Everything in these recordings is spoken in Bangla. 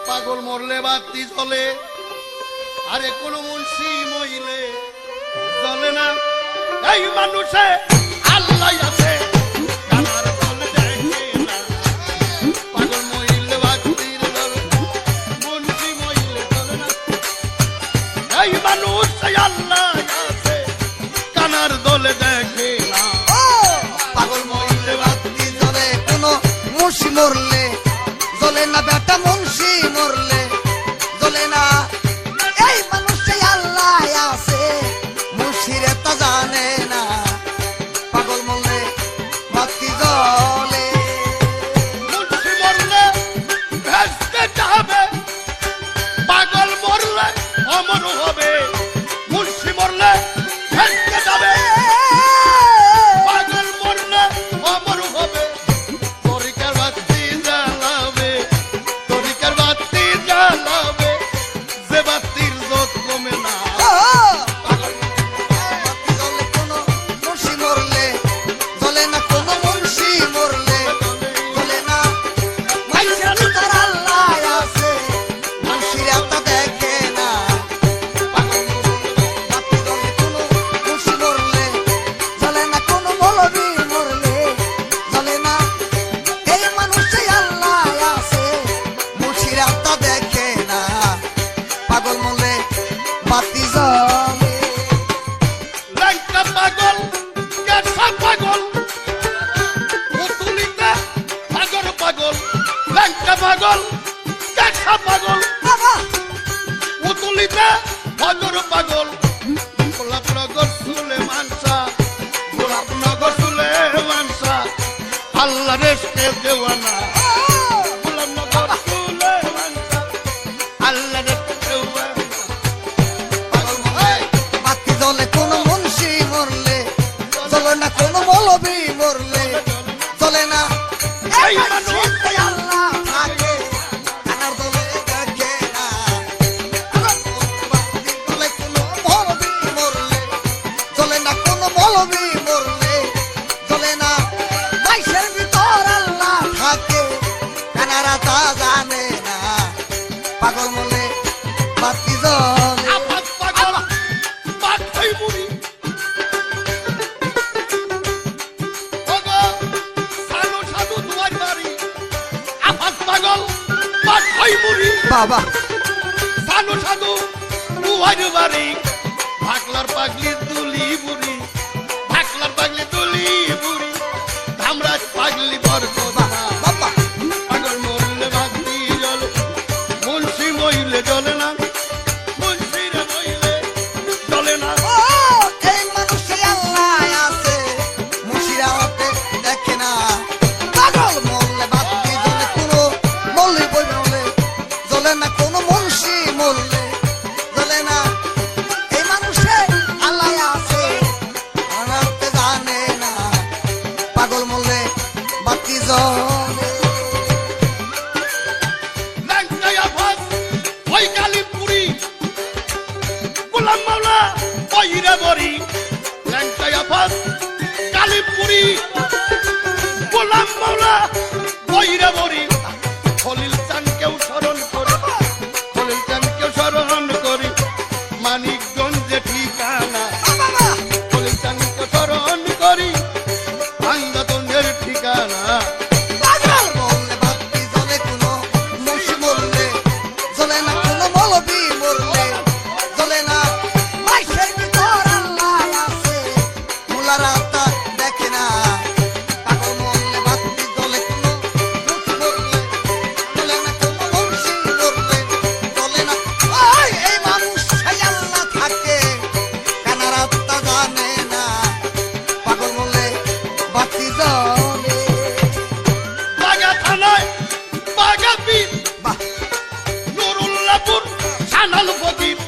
পাগল মরলে বাতি জ্বলে, আরে কোন মুন্সি মইলে জ্বলে না। এই মানুষে আল্লাহ আছে, কানার দলে দেখে না। পাগল মইলে বাতির জ্বলে, মুন্সি মইলে জ্বলে না। এই মানুষে আল্লাহ আছে, কানার দলে দেখে না। পাগল মরলে বাতি জ্বলে, কোন মুন্সি মরলে জ্বলে না। বেটা মুন্সি মরলে জ্বলে না। এই মানুষে আল্লাহ আছে, মুন্সিরে তা জানে না। পাগল মরলে বাতি জ্বলে। মুন্সি মরলে ভেস্তে যাবে, পাগল মরলে অমর হবে। মুন্সি মরলে ভেস্তে যাবে, পাগল মরলে অমর হবে। তরিকার বাতি জ্বালাবে, তরিকার বাতি জ্বালাবে, যে বাতির জোত কমে না। বাতি জ্বলে, কোন মুন্সি মরলে জ্বলে না। কোন মুন্সি মরলে জ্বলে না। মানুষের ভিতর আল্লাহ আছে, মুন্সিরা তা দেখে না। পাগল মরলে বাতি জ্বলে, কোন মুন্সি মরলে জ্বলে না। কোন মৌলবি মরলে জ্বলে না। এই মানুষে আল্লাহ আছে, মুন্সিরা তা দেখে না। পাগল মরলে বাতি জ্বলে। ল্যাংটা পাগল, কেঁচা পাগল, পুতুলিতে পাগল পাগল। ল্যাংটা পাগল, কেঁচা পাগল, বাবা পুতুলিতে পাগল পাগল। গোলাপনগর সুলেমান শাহ, গোলাপনগর সুলেমান শাহ, আল্লাহ রেস্টে দেওয়ানা। গোলাপনগর সুলেমান শাহ, আল্লাহ রেস্টে দেওয়ানা। পাগল মরলে বাতি জ্বলে, কোন মুন্সি মরলে জ্বলে না। কোন মৌলবি মরলে জ্বলে না। এই মানুষে আল্লাহ থাকে, কানার দলে দেখে না। বাতি জ্বলে, কোন মৌলবি মরলে জ্বলে না। কোন মৌলবি মরলে জ্বলে না। বাইশের ভিতর আল্লাহ থাকে, কানারা তা জানে না। পাগল মরলে বাতি জ্বলে। আফাত পাগল, পাখাই বুড়ি। ওগো, সানু সাধু দুয়ার বাড়ি। আফাত পাগল, পাখাই বুড়ি। বাবা সানু সাধু দুয়ার বাড়ি। ভাকলার পাগলি তুলি বুড়ি, ভাকলার পাগলি তুলি বুড়ি। ধামরাজ পাগলি বরকতা। বাবা পাগল মরলে বাতি জ্বলে, মুন্সি মইলে জ্বলে না। মুন্সিরে মইলে জ্বলে না। ও এই মানুষে আল্লাহ আছে, মুন্সিরা ওকে দেখে না। পাগল মরলে বাতি জ্বলে, কোন মৌলবি মরলে জ্বলে না। কোন মুন্সি মরলে জ্বলে না। এই মানুষে আল্লাহ আছে, অনাতে জানে না। পাগল মরলে বাতি জ্বলে। ল্যাংটা আফাত, ওই কালীপুরি। গোলাম মাওলা, ওই রে বরি। ল্যাংটা আফাত, কালীপুরি। গোলাম মাওলা, ওই রে বরি। খলিল চানকেও স্মরণ করি, খলিল চানকেও স্মরণ করি। মানিকগঞ্জে ঠিকানা, বাবা খলিল চানকে স্মরণ করি। ভাঙ্গাতনের ঠিকানা। পাগল মরলে বাতি জ্বলে, কোন মুন্সি মরলে জ্বলে না। কোন মৌলবি মরলে জ্বলে না। বাইশের ভিতর আল্লাহ আছে, মুলারা তা দেখে না। পাগল মরলে বাতি জ্বলে, কোন মুন্সি মরলে জ্বলে না। কোন মুন্সি মরলে জ্বলে না। ওই এই মানুষে আল্লাহ থাকে, কানারা তা জানে না। পাগল মরলে বাতি জ্বলে। বাগা থানায় বাগা পীর, বাহ নুরুল্লাহপুর সানাল ফকির।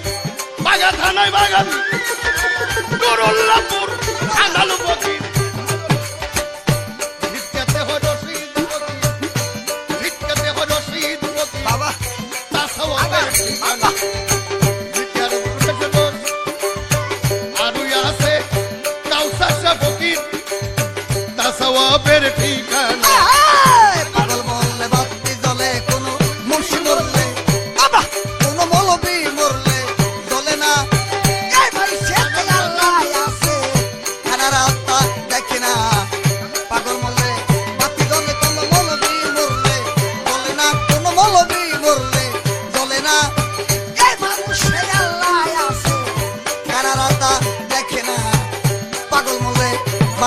বাগা থানায় বাগা পীর, নুরুল্লাহপুর সানাল ফকির। ভিক্ষাতে হয় রশিদ ফকির, ভিক্ষাতে হয় রশিদ ফকির। বাবা তাসাওয়াবের ঠিকানা। ভিক্ষার প্রকাশে বস, আরুই আছে কাউসার শাহ ফকির। তাসাওয়াবের ঠিকানা। পাগল মরলে বাতি জ্বলে, কোন মুন্সি মরলে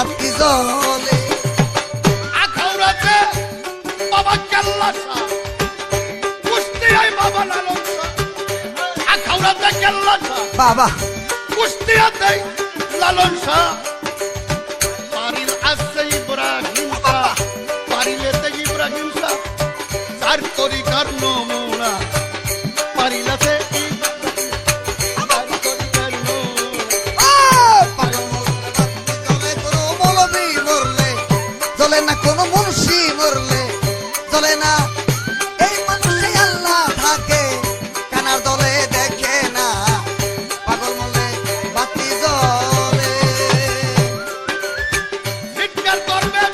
বাতি জ্বলে আখাউড়াতে বাবা কেল্লা শাহ, কুষ্টিয়ায় বাবা লালন শাহ। আখাউড়াতে কেল্লা শাহ, বাবা কুষ্টিয়াতে লালন শাহ। পারিল আছে ইব্রাহিম শাহ, পারিলেতে ইব্রাহিম শাহ, চার তরিকার নমুনা। পারিল আছে চার তরিকার নমুনা। পাগল মরলে বাতি জ্বলে, কোনো মৌলবি মরলে জ্বলে না, কোনো মুন্সি মরলে জ্বলে না। এই মানুষে আল্লাহ থাকে, কানার দলে দেখে না। পাগল মরলে বাতি জ্বলে। চিৎকার করবেন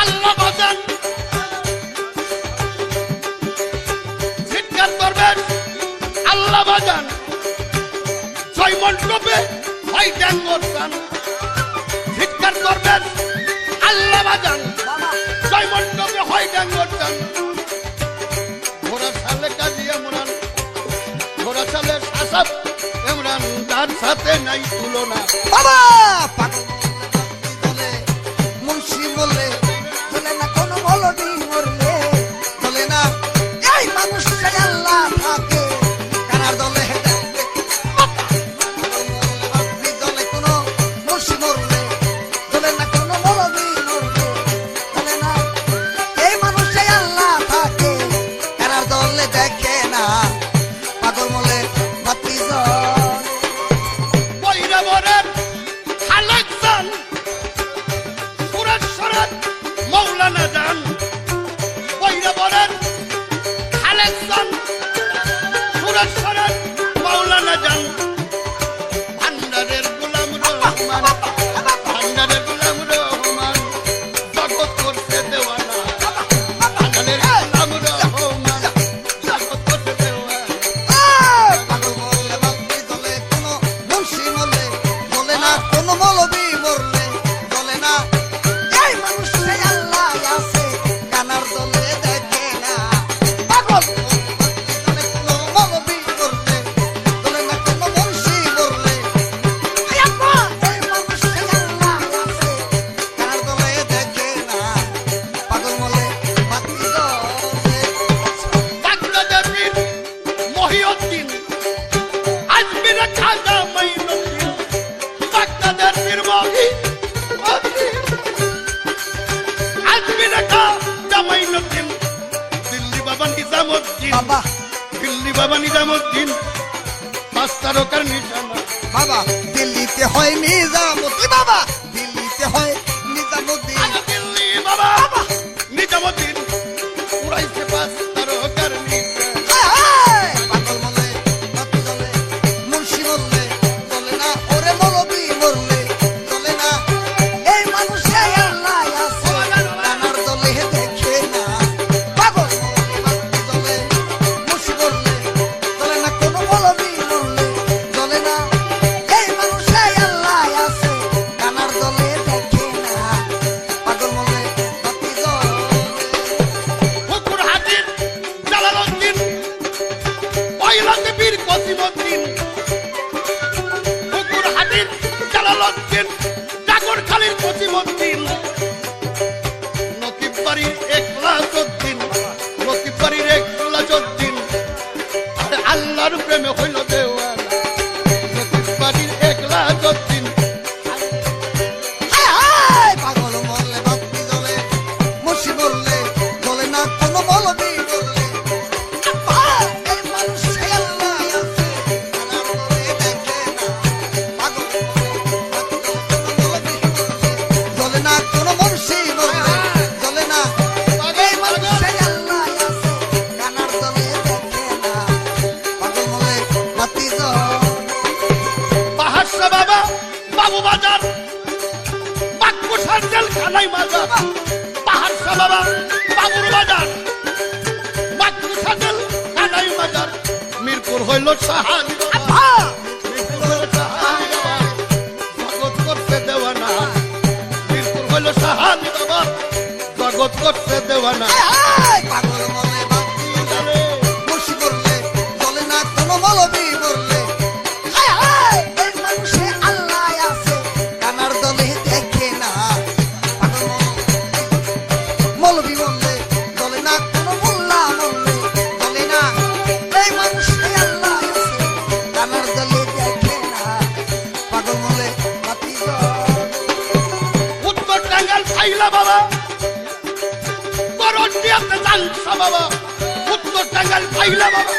আল্লাহ বাজান, চিৎকার করবেন আল্লাহ বাজান। ছয় মণ্ডপে হয় ড্যাঙ্গর টান। চিৎকার করবেন আল্লাহ বাজান, ছয় মণ্ডপে হয় ড্যাঙ্গর টান। ঘোড়া সালে কাজী ইমরান, ঘোড়া সালে আসাদ ইমরান, তার সাথে নাই তুলনা। বাবা পাগল মরলে বাতি জ্বলে, মুন্সি মরলে জ্বলে না, কোনো মৌলবি মরলে জ্বলে না। এই মানুষে আল্লাহ থাকে, কানার দলে দেখে। পাগল মরলে বাতি জ্বলে, কোনো মুন্সি মরলে জ্বলে না, কোনো মৌলবি মরলে জ্বলে না। এই মানুষে আল্লাহ থাকে, কানার দলে দেখে না। পাগল মরলে বাতি জ্বলে। বৈরাবরের খালেক জান, সুরেশ্বরের মৌলানা জান। বৈরাবরের খালেক জান, সুরেশ্বরের মৌলানা জান। ভান্ডারের গোলাম রহমান, ভান্ডারের গোলাম রহমান, জগৎ করছে দেওয়ানা। ভান্ডারের গোলাম রহমান, জগৎ করছে দেওয়ানা। পাগল মরলে বাতি জ্বলে, কোনো মুন্সি মরলে জ্বলে না, কোনো মৌলবি মরলে জ্বলে না। এই মানুষে আল্লাহ আছে, কানার দলে দেখে না। পাগল মরলে বাতি জ্বলে, কোনো মৌলবি মরলে জ্বলে না, কোনো মুন্সি মরলে। এই মানুষে আল্লাহ আছে, কানার দলে দেখে না। পাগল মরলে বাতি জ্বলে। বাগদাদের মহিউদ্দিন, আজমিরে খাজা মাইনুদ্দিন। বাগদাদের পীর মহিউদ্দিন, আজমিরে খাজা মাইনুদ্দিন। দিল্লি বাবা নিজামুদ্দিন, বাবা দিল্লি বাবা নিজামুদ্দিন, পাঁচ তারকার নিশানা। বাবা দিল্লিতে হয় নিজামুদ্দিন, বাবা দিল্লিতে হয় নিজামুদ্দিন। আজ দিল্লি বাবা নিজামুদ্দিন, উড়াইছে পাঁচ তারকার নিশানা। পাগল মরলে বাতি জ্বলে, মুন্সি মরলে জ্বলে না, ওরে মৌলবি মরলে জ্বলে না। এই মানুষে আল্লাহ আছে, কানার দলে দেখে না। পাগল মরলে বাতি জ্বলে, মুন্সি মরলে জ্বলে না, কোনো মৌলবি মরলে জ্বলে না। এই মানুষে আল্লাহ আছে, কানার দলে দেখে না। পাগল মরলে বাতি জ্বলে। হুকুর হাজির জালালউদ্দিন, পয়লাতে বীর কসিমউদ্দিন। হুকুর হাজির জালালউদ্দিন, জাগরখালির কসিমউদ্দিন। নকিব বাড়ির একলাসউদ্দিন, নকিব বাড়ির একলাসউদ্দিন। আরে আল্লাহর প্রেমে হইল দেওয়ানা। নকিব বাড়ির একলাসউদ্দিন। পাগল মরলে বাতি জ্বলে, মুন্সি মরলে জ্বলে না, কোনো মৌলবি মরলে। এই মানুষে আল্লাহ আছে, কানার দলে দেখে না। পাগল মরলে বাতি জ্বলে, কোনো মৌলবি মরলে জ্বলে না, কোনো মুন্সি মরলে জ্বলে না। এই মানুষে আল্লাহ আছে, কানার দলে দেখে না। পাগল মরলে বাতি জ্বলে। বাহাসা বাবা বাবু বাজার, বাক্কুসার জেলখানায় মাজার। বাহাসা বাবা বাবুর বাজার, বাক্কুসার জেলখানায় মাজার। মিরপুর হইল সাহানি বাবা, মিরপুর হইল সাহানি বাবা, জগৎ করছে দেওয়ানা। মিরপুর হইল সাহানি বাবা, জগৎ করছে দেওয়ানা। পাগল মরলে বাতি জ্বলে, মুন্সি মরলে জ্বলে না, কোনো মৌলবি মরলে। এই মানুষে আল্লাহ আছে, কানার দলে দেখে না। জানসা বাবা উত্তর টাঙ্গাইল পাইলা বাবা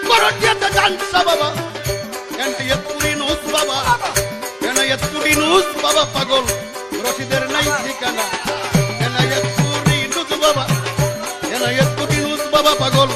করটিয়াতে জানসা বাবা এনটিএত পুরিনুস বাবা এনায়েত পুরিনুস বাবা পাগল রশিদের নাই ঠিকানা এনায়েত পুরিনুস বাবা এনায়েত পুরিনুস বাবা পাগল